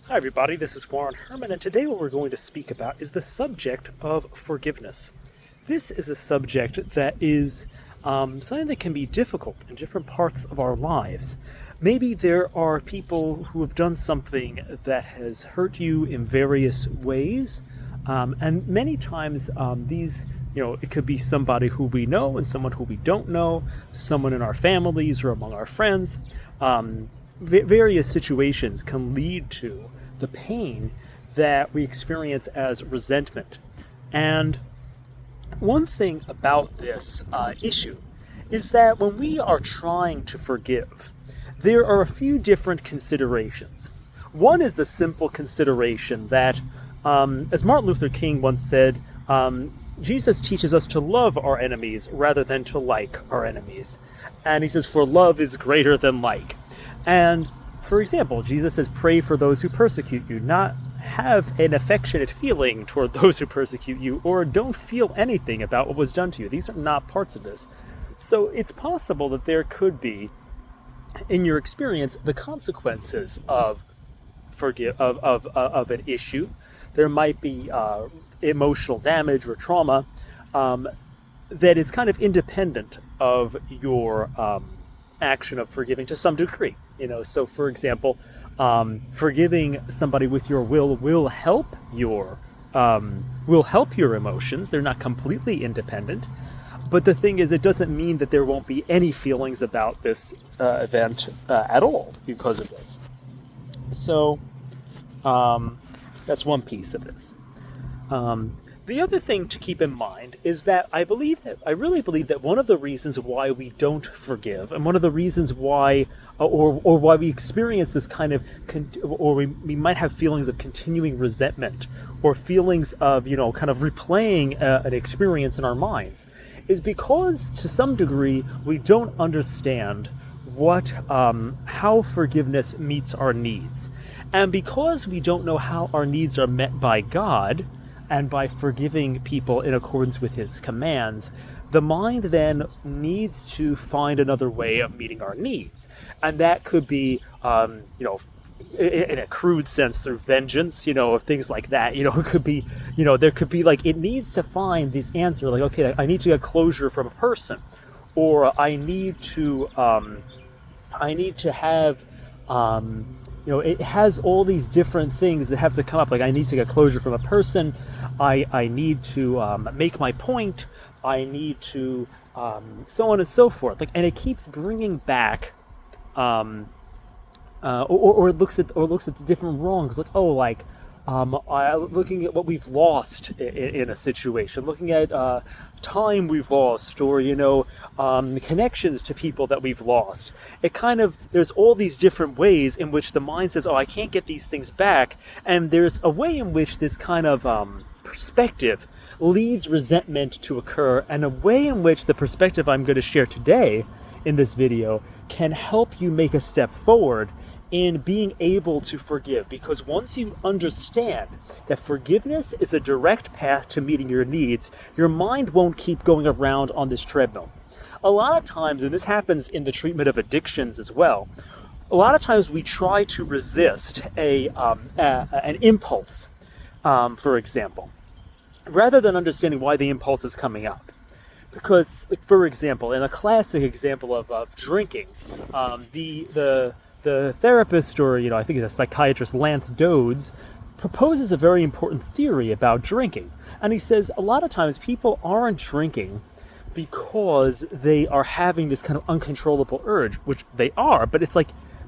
Hi everybody, this is Warren Herman, and today what we're going to speak about is the subject of forgiveness. This is a subject that is something that can be difficult in different parts of our lives. Maybe there are people who have done something that has hurt you in various ways, and many times it could be somebody who we know and someone who we don't know, someone in our families or among our friends. Various situations can lead to the pain that we experience as resentment. And one thing about this issue is that when we are trying to forgive, there are a few different considerations. One is the simple consideration that, as Martin Luther King once said, Jesus teaches us to love our enemies rather than to like our enemies. And he says, for love is greater than like. And for example, Jesus says, pray for those who persecute you, not have an affectionate feeling toward those who persecute you, or don't feel anything about what was done to you. These are not parts of this. So it's possible that there could be, in your experience, the consequences of an issue. There might be emotional damage or trauma that is kind of independent of your action of forgiving to some degree. So for example, forgiving somebody with your will help your emotions. They're not completely independent, but the thing is, it doesn't mean that there won't be any feelings about this event at all because of this. So that's one piece of this. The other thing to keep in mind is that I really believe that one of the reasons why we don't forgive, and one of the reasons why, or why we experience this kind of, we might have feelings of continuing resentment, or feelings of, kind of replaying an experience in our minds, is because to some degree we don't understand how forgiveness meets our needs. And because we don't know how our needs are met by God, and by forgiving people in accordance with his commands, the mind then needs to find another way of meeting our needs. And that could be, in a crude sense, through vengeance, or things like that. It could be, there could be it needs to find this answer, okay, I need to get closure from a person, or I need to have, it has all these different things that have to come up. I need to get closure from a person. I need to make my point. I need to so on and so forth. And it keeps bringing back, or it looks at the different wrongs. Looking at what we've lost in a situation, looking at time we've lost, or connections to people that we've lost. There's all these different ways in which the mind says, I can't get these things back, and there's a way in which this kind of perspective leads resentment to occur, and a way in which the perspective I'm going to share today in this video can help you make a step forward in being able to forgive. Because once you understand that forgiveness is a direct path to meeting your needs, your mind won't keep going around on this treadmill. A lot of times, and this happens in the treatment of addictions as well, a lot of times we try to resist an impulse, for example, rather than understanding why the impulse is coming up. Because, for example, in a classic example of drinking, the therapist, or I think he's a psychiatrist, Lance Dodds, proposes a very important theory about drinking. And he says a lot of times people aren't drinking because they are having this kind of uncontrollable urge, which they are, but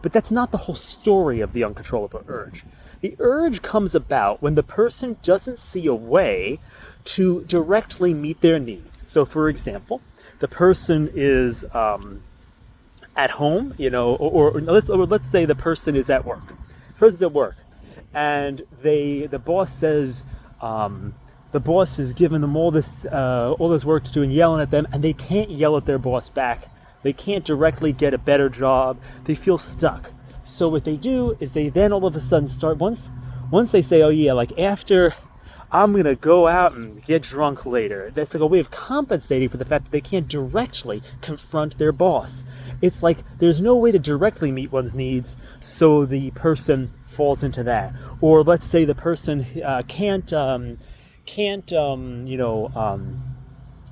but that's not the whole story of the uncontrollable urge. The urge comes about when the person doesn't see a way to directly meet their needs. So, for example, the person is at home, or let's say the person is at work. The person's at work, and the boss says, the boss is giving them all this work to do and yelling at them, and they can't yell at their boss back. They can't directly get a better job. They feel stuck. So what they do is they then all of a sudden start, once they say, after I'm going to go out and get drunk later. That's a way of compensating for the fact that they can't directly confront their boss. It's there's no way to directly meet one's needs, so the person falls into that. Or let's say the person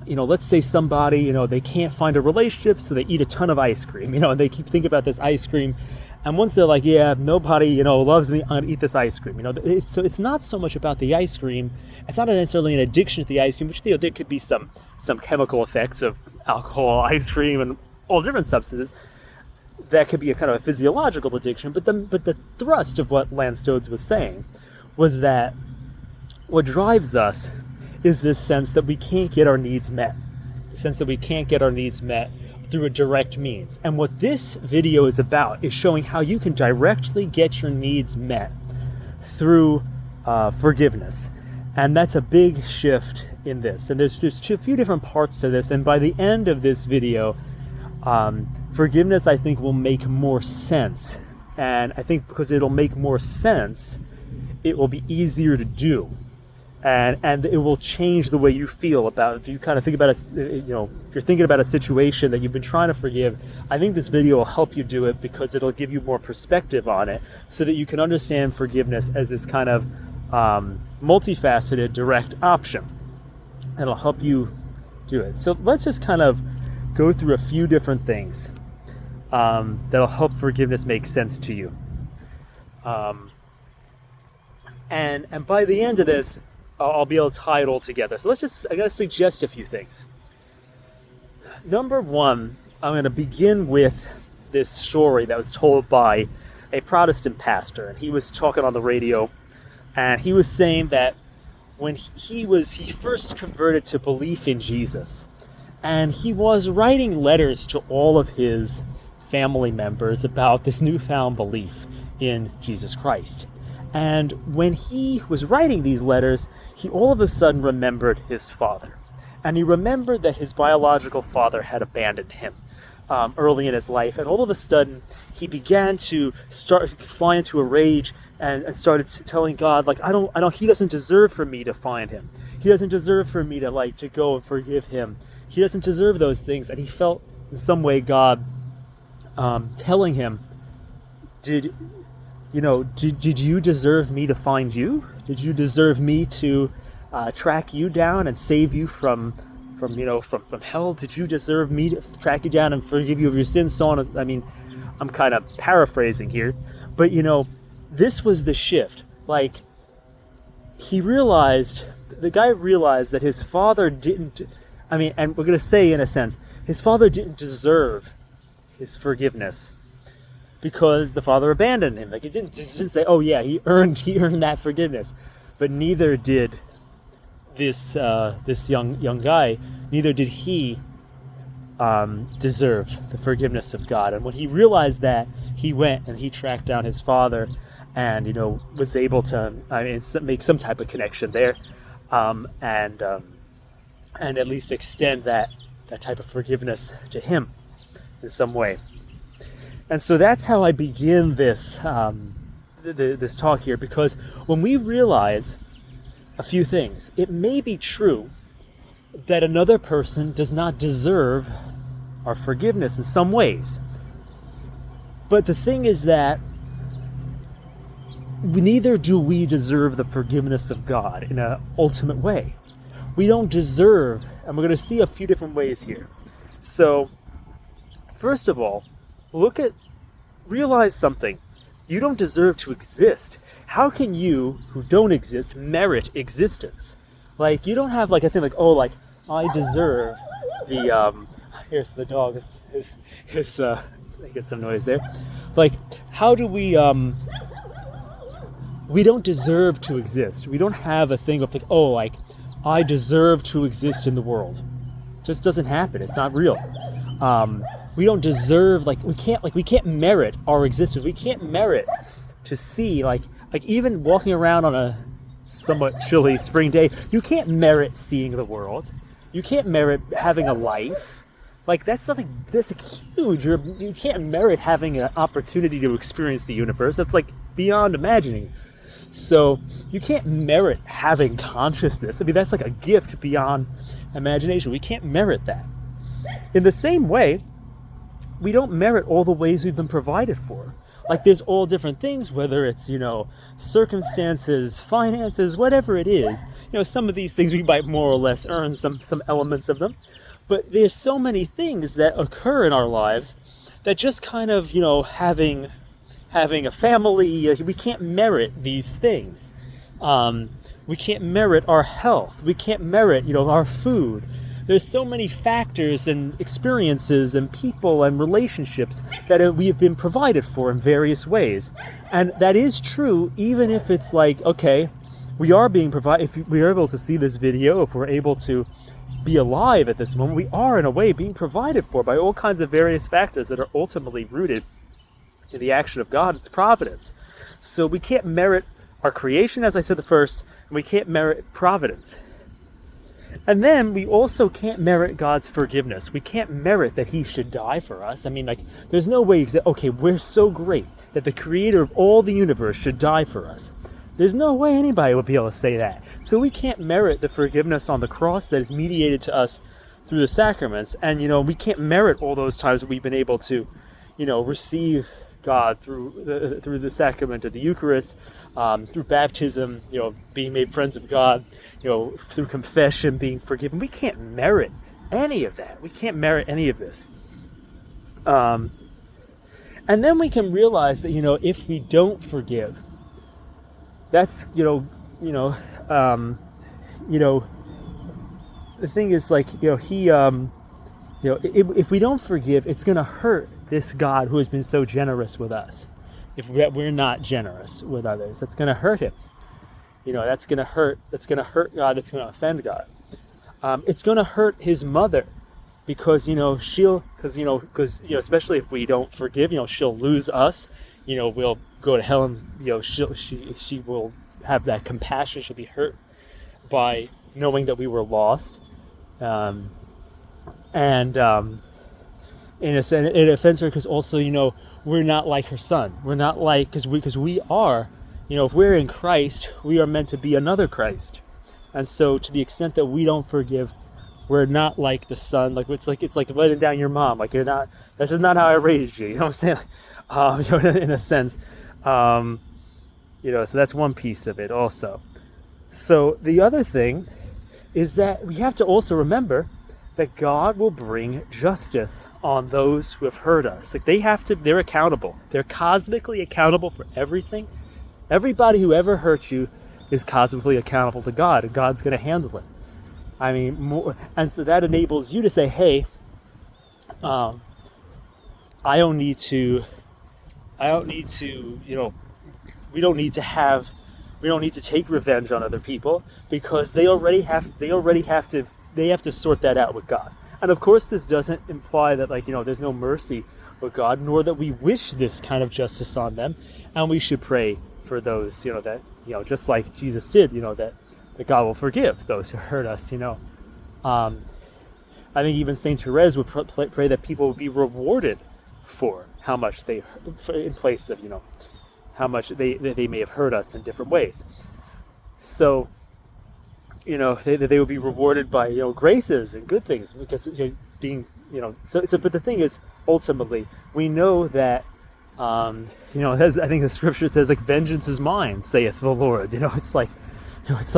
let's say somebody, they can't find a relationship, so they eat a ton of ice cream, and they keep thinking about this ice cream. And once they're like, yeah, nobody, loves me, I'm going to eat this ice cream. So it's not so much about the ice cream. It's not necessarily an addiction to the ice cream, which there could be some chemical effects of alcohol, ice cream, and all different substances. That could be a kind of a physiological addiction. But the thrust of what Lance Stodes was saying was that what drives us is this sense that we can't get our needs met. The sense that we can't get our needs met through a direct means. And what this video is about is showing how you can directly get your needs met through forgiveness. And that's a big shift in this. And there's just a few different parts to this. And by the end of this video, forgiveness, I think, will make more sense. And I think because it'll make more sense, it will be easier to do. And it will change the way you feel about it. If you kind of think about if you're thinking about a situation that you've been trying to forgive, I think this video will help you do it because it'll give you more perspective on it so that you can understand forgiveness as this kind of multifaceted, direct option. It'll help you do it. So let's just kind of go through a few different things that'll help forgiveness make sense to you. And by the end of this, I'll be able to tie it all together. So I gotta suggest a few things. Number one, I'm gonna begin with this story that was told by a Protestant pastor. And he was talking on the radio, and he was saying that when he first converted to belief in Jesus, and he was writing letters to all of his family members about this newfound belief in Jesus Christ. And when he was writing these letters, he all of a sudden remembered his father. And he remembered that his biological father had abandoned him early in his life. And all of a sudden, he began to fly into a rage and started telling God, like, he doesn't deserve for me to find him. He doesn't deserve for me to go and forgive him. He doesn't deserve those things. And he felt in some way God telling him, did you deserve me to find you? Did you deserve me to track you down and save you from hell? Did you deserve me to track you down and forgive you of your sins? So on. I mean, I'm kind of paraphrasing here, but this was the shift. Like, the guy realized that his father didn't. And we're gonna say in a sense, his father didn't deserve his forgiveness, because the father abandoned him. Like, he didn't say, oh yeah, he earned that forgiveness. But neither did this young guy. Neither did he deserve the forgiveness of God. And when he realized that, he went and he tracked down his father, and was able to make some type of connection there, and at least extend that type of forgiveness to him in some way. And so that's how I begin this this talk here, because when we realize a few things, it may be true that another person does not deserve our forgiveness in some ways. But the thing is that neither do we deserve the forgiveness of God in an ultimate way. We don't deserve, and we're going to see a few different ways here. So, first of all, realize something. You don't deserve to exist. How can you, who don't exist, merit existence? Like, you don't have like a thing like, oh, like, I deserve the, here's the dog, they get some noise there. Like, how do we don't deserve to exist. We don't have a thing of like, oh, like, I deserve to exist in the world. It just doesn't happen. It's not real. We don't deserve, we can't merit our existence. We can't merit to see, like even walking around on a somewhat chilly spring day, you can't merit seeing the world. You can't merit having a life. Like, that's nothing, that's huge. You can't merit having an opportunity to experience the universe. That's like beyond imagining. So you can't merit having consciousness. I mean, that's like a gift beyond imagination. We can't merit that. In the same way, we don't merit all the ways we've been provided for. Like there's all different things, whether it's, circumstances, finances, whatever it is. Some of these things we might more or less earn some elements of them. But there's so many things that occur in our lives that just kind of, having a family, we can't merit these things. We can't merit our health. We can't merit, our food. There's so many factors and experiences and people and relationships that we have been provided for in various ways. And that is true, even if it's like, okay, we are being provided, if we are able to see this video, if we're able to be alive at this moment, we are in a way being provided for by all kinds of various factors that are ultimately rooted in the action of God, its providence. So we can't merit our creation, as I said the first, and we can't merit providence. And then we also can't merit God's forgiveness. We can't merit that he should die for us. I mean, there's no way you say, okay, we're so great that the creator of all the universe should die for us. There's no way anybody would be able to say that. So we can't merit the forgiveness on the cross that is mediated to us through the sacraments. And, we can't merit all those times that we've been able to, receive God through the sacrament of the Eucharist, through baptism, being made friends of God, through confession, being forgiven. We can't merit any of that. We can't merit any of this. And then we can realize that, if we don't forgive, that's, the thing is if we don't forgive, it's going to hurt this God who has been so generous with us. If we're not generous with others, that's going to hurt him. That's going to hurt God. It's going to offend God. It's going to hurt his mother because, especially if we don't forgive, she'll lose us. We'll go to hell and, she will have that compassion. She'll be hurt by knowing that we were lost. In a sense, it offends her because also, we're not like her son. We're not like, because we are, if we're in Christ, we are meant to be another Christ. And so to the extent that we don't forgive, we're not like the son. It's like letting down your mom. Like this is not how I raised you. You know what I'm saying? In a sense, so that's one piece of it also. So the other thing is that we have to also remember that God will bring justice on those who have hurt us. They're accountable. They're cosmically accountable for everything. Everybody who ever hurt you is cosmically accountable to God, and God's going to handle it. I mean, and so that enables you to say, hey, I don't need to, we don't need to take revenge on other people because they have to sort that out with God. And of course, this doesn't imply that there's no mercy with God, nor that we wish this kind of justice on them. And we should pray for those, that, just like Jesus did, that God will forgive those who hurt us, I think even Saint Therese would pray that people would be rewarded for how much in place of, how much they may have hurt us in different ways. So, they would be rewarded by, graces and good things because, but the thing is, ultimately, we know that, as I think the scripture says, vengeance is mine, saith the Lord. It's like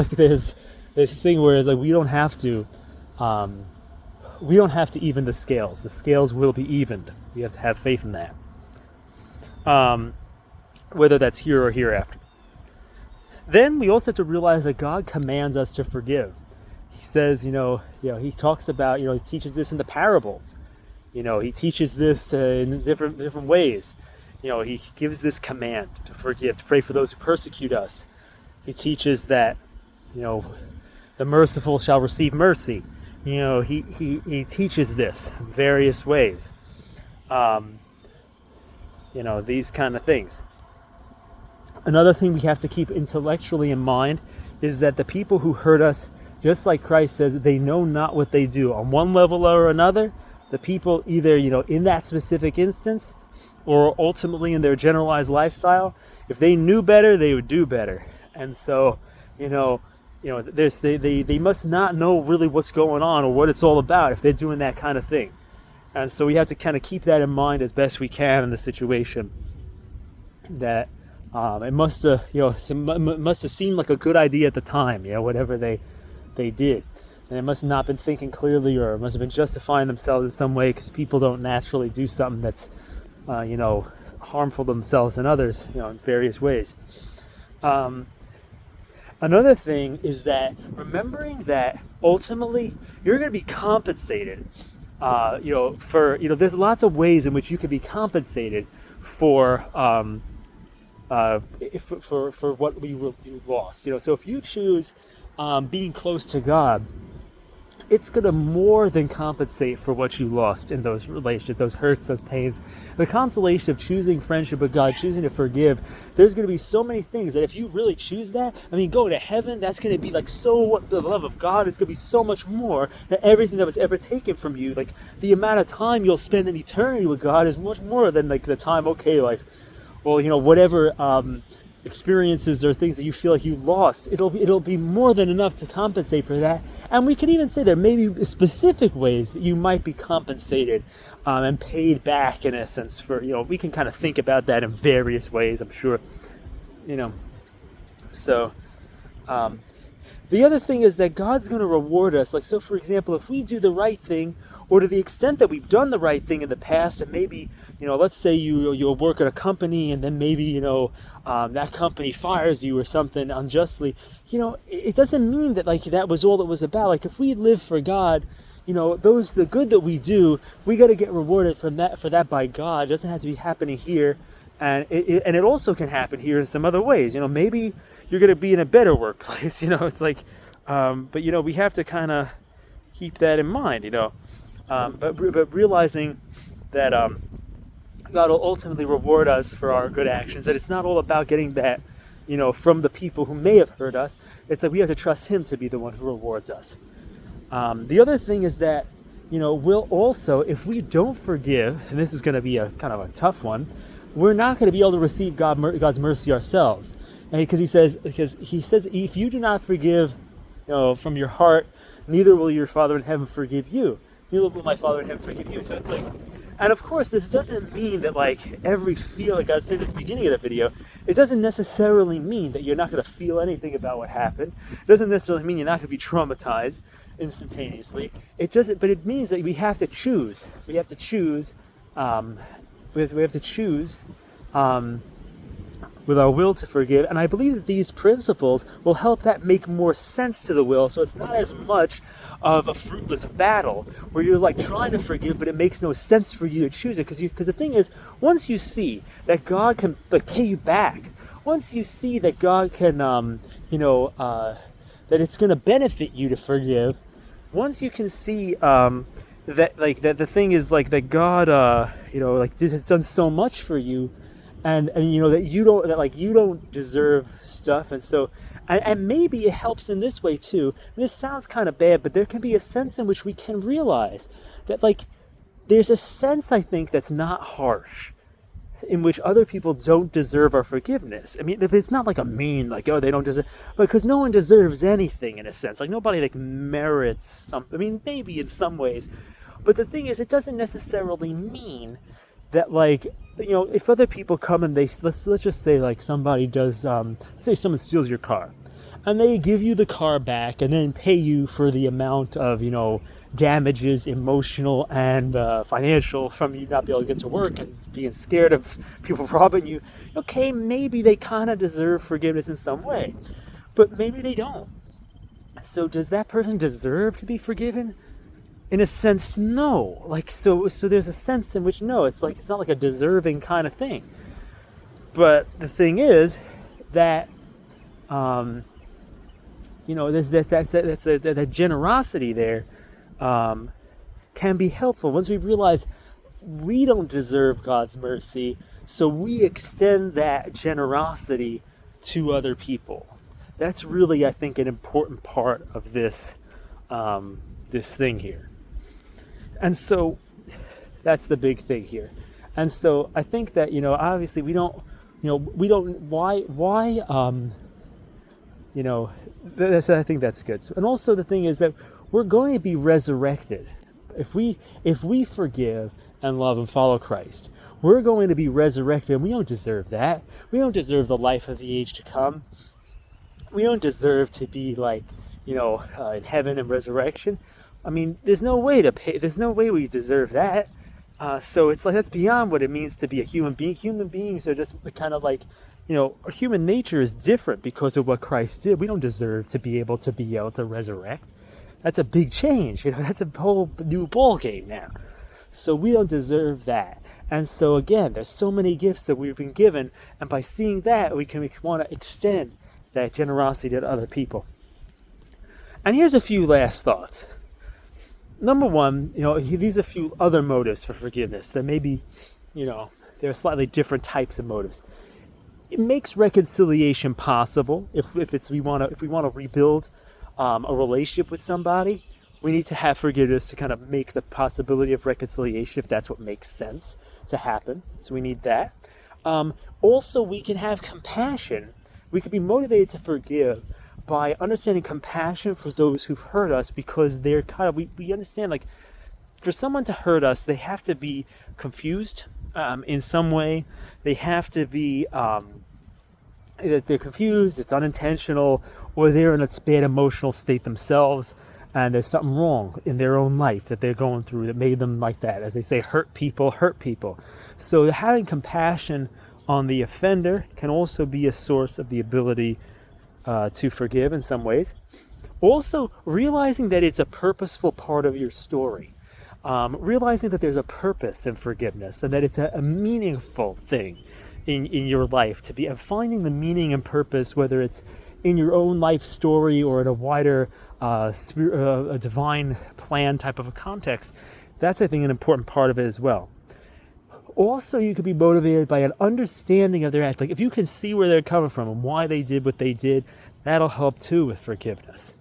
there's this thing where it's like, we don't have to even the scales. The scales will be evened. We have to have faith in that. Whether that's here or hereafter. Then we also have to realize that God commands us to forgive. He says, he talks about, he teaches this in the parables. He teaches this in different ways. He gives this command to forgive, to pray for those who persecute us. He teaches that, the merciful shall receive mercy. He teaches this in various ways. These kind of things. Another thing we have to keep intellectually in mind is that the people who hurt us, just like Christ says, they know not what they do. On one level or another, the people either, in that specific instance or ultimately in their generalized lifestyle, if they knew better, they would do better. And so, they must not know really what's going on or what it's all about if they're doing that kind of thing. And so we have to kind of keep that in mind as best we can in the situation. that it must have, must have seemed like a good idea at the time, whatever they did. And they must have not been thinking clearly, or must have been justifying themselves in some way, because people don't naturally do something that's, harmful to themselves and others, in various ways. Another thing is that remembering that ultimately you're going to be compensated, there's lots of ways in which you can be compensated for what we lost. So if you choose being close to God, it's going to more than compensate for what you lost in those relationships, those hurts, those pains. The consolation of choosing friendship with God, choosing to forgive, there's going to be so many things that if you really choose that, going to heaven, that's going to be like the love of God is going to be so much more than everything that was ever taken from you. Like the amount of time you'll spend in eternity with God is much more than like the time, whatever experiences or things that you feel like you lost, it'll be more than enough to compensate for that. And we could even say there may be specific ways that you might be compensated and paid back, in a sense, for, we can kind of think about that in various ways, I'm sure. So the other thing is that God's going to reward us. Like, so for example, if we do the right thing, or to the extent that we've done the right thing in the past, and maybe, let's say you'll work at a company, and then maybe, that company fires you or something unjustly, it doesn't mean that like that was all it was about. Like if we live for God, the good that we do, we got to get rewarded for that by God. It doesn't have to be happening here. And it also can happen here in some other ways. Maybe you're going to be in a better workplace. It's like, but we have to kind of keep that in mind. But realizing that God will ultimately reward us for our good actions. That it's not all about getting that, from the people who may have hurt us. It's that we have to trust Him to be the one who rewards us. The other thing is that, we'll also, if we don't forgive, and this is going to be a kind of a tough one, we're not going to be able to receive God's mercy ourselves. And because he says, if you do not forgive, from your heart, neither will your Father in heaven forgive you. Neither will my Father in heaven forgive you. So it's like, and of course, this doesn't mean that like like I was saying at the beginning of the video, it doesn't necessarily mean that you're not going to feel anything about what happened. It doesn't necessarily mean you're not going to be traumatized instantaneously. But it means that we have to choose. We have to choose. We have to choose with our will to forgive. And I believe that these principles will help that make more sense to the will, so it's not as much of a fruitless battle where you're like trying to forgive, but it makes no sense for you to choose it. Because the thing is, once you see that God can like pay you back, once you see that God can, that it's going to benefit you to forgive, once you can see that the thing is like that God has done so much for you, and that you don't deserve stuff, and so and maybe it helps in this way too. And this sounds kind of bad, but there can be a sense in which we can realize that like there's a sense, I think, that's not harsh, in which other people don't deserve our forgiveness. I mean, it's not like a mean, like, oh, they don't deserve, but because no one deserves anything in a sense. Like nobody like merits something. I mean, maybe in some ways, but the thing is, it doesn't necessarily mean that like, if other people come and let's just say like somebody does, let's say someone steals your car, and they give you the car back and then pay you for the amount of, damages, emotional and financial, from you not being able to get to work and being scared of people robbing you. Okay, maybe they kind of deserve forgiveness in some way, but maybe they don't. So does that person deserve to be forgiven? In a sense, no. Like, so there's a sense in which no, it's not like a deserving kind of thing. But the thing is that, there's that generosity there, can be helpful once we realize we don't deserve God's mercy, so we extend that generosity to other people. That's really, I think, an important part of this thing here. And so that's the big thing here. And so I think that, obviously I think that's good. And also the thing is that we're going to be resurrected. If we forgive, and love and follow Christ. We're going to be resurrected, and we don't deserve that. We don't deserve the life of the age to come. We don't deserve to be like, in heaven and resurrection. I mean, there's no way we deserve that. So it's like, that's beyond what it means to be a human being. Human beings are just kind of like, our human nature is different because of what Christ did. We don't deserve to be able to resurrect. That's a big change. That's a whole new ball game now. So we don't deserve that. And so again, there's so many gifts that we've been given, and by seeing that, we can want to extend that generosity to other people. And here's a few last thoughts. Number one, these are a few other motives for forgiveness that maybe, there are slightly different types of motives. It makes reconciliation possible. If we want to rebuild a relationship with somebody, we need to have forgiveness to kind of make the possibility of reconciliation, if that's what makes sense to happen. So we need that. Also, we can have compassion. We can be motivated to forgive by understanding compassion for those who've hurt us, because they're we understand, like, for someone to hurt us, they have to be confused in some way. They have to be they're confused, it's unintentional, or they're in a bad emotional state themselves, and there's something wrong in their own life that they're going through that made them like that. As they say, hurt people. So having compassion on the offender can also be a source of the ability to forgive in some ways. Also, realizing that it's a purposeful part of your story. Realizing that there's a purpose in forgiveness, and that it's a meaningful thing in your life to be, and finding the meaning and purpose, whether it's in your own life story or in a wider a divine plan type of a context. That's, I think, an important part of it as well. Also, you could be motivated by an understanding of their act. Like, if you can see where they're coming from and why they did what they did, that'll help too with forgiveness.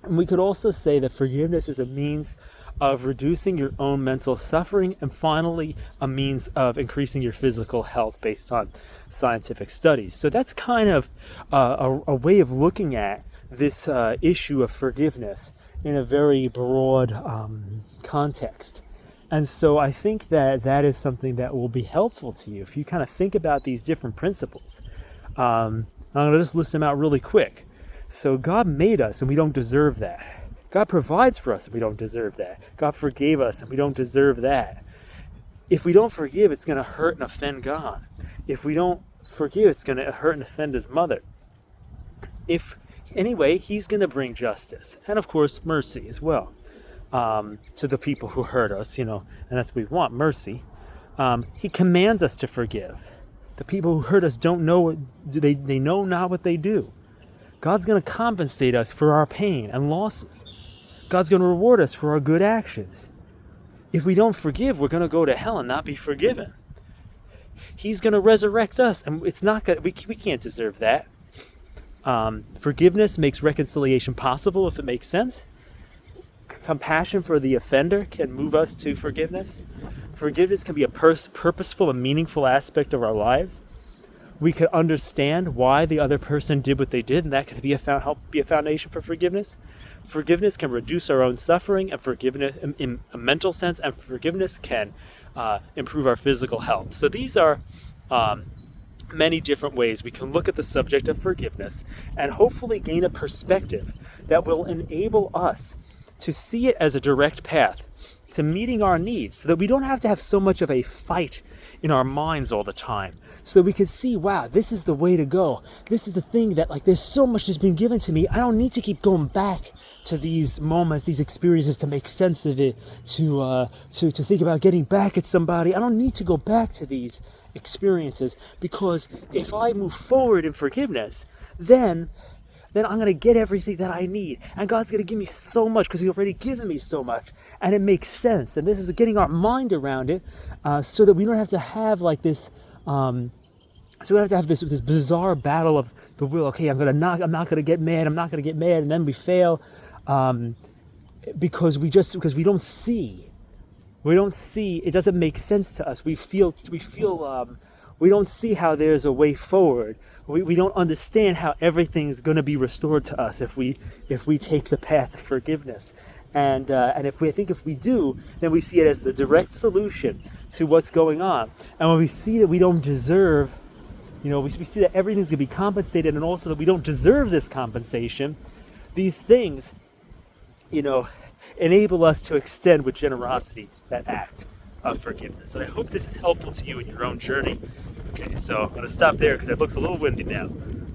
And we could also say that forgiveness is a means of reducing your own mental suffering, and finally, a means of increasing your physical health based on scientific studies. So that's kind of a way of looking at this issue of forgiveness in a very broad context. And so I think that is something that will be helpful to you if you kind of think about these different principles. I'm going to just list them out really quick. So God made us, and we don't deserve that. God provides for us, and we don't deserve that. God forgave us, and we don't deserve that. If we don't forgive, it's going to hurt and offend God. If we don't forgive, it's going to hurt and offend His mother. Anyway, He's going to bring justice, and of course, mercy as well, to the people who hurt us, and that's what we want, mercy. He commands us to forgive. The people who hurt us don't know, they know not what they do. God's going to compensate us for our pain and losses. God's going to reward us for our good actions. If we don't forgive, we're going to go to hell and not be forgiven. He's going to resurrect us, and it's not going. We can't deserve that. Forgiveness makes reconciliation possible if it makes sense. Compassion for the offender can move us to forgiveness. Forgiveness can be a purposeful and meaningful aspect of our lives. We could understand why the other person did what they did, and that could help be a foundation for forgiveness. Forgiveness can reduce our own suffering, and forgiveness in a mental sense, and forgiveness can improve our physical health. So these are many different ways we can look at the subject of forgiveness and hopefully gain a perspective that will enable us to see it as a direct path to meeting our needs, so that we don't have to have so much of a fight in our minds all the time, so we can see, wow, this is the way to go. This is the thing that, like, there's so much that's been given to me. I don't need to keep going back to these moments, these experiences, to make sense of it, to think about getting back at somebody. I don't need to go back to these experiences, because if I move forward in forgiveness, then I'm going to get everything that I need. And God's going to give me so much, because He's already given me so much. And it makes sense. And this is getting our mind around it, so that we don't have to have like this, so we don't have to have this bizarre battle of the will. Okay, I'm not going to get mad. I'm not going to get mad. And then we fail, because we don't see. We don't see. It doesn't make sense to us. We feel we don't see how there's a way forward. We don't understand how everything's going to be restored to us if we take the path of forgiveness. And if we do, then we see it as the direct solution to what's going on. And when we see that we don't deserve, we see that everything's going to be compensated, and also that we don't deserve this compensation, these things, enable us to extend with generosity that act of forgiveness. And I hope this is helpful to you in your own journey. Okay, so I'm going to stop there because it looks a little windy now.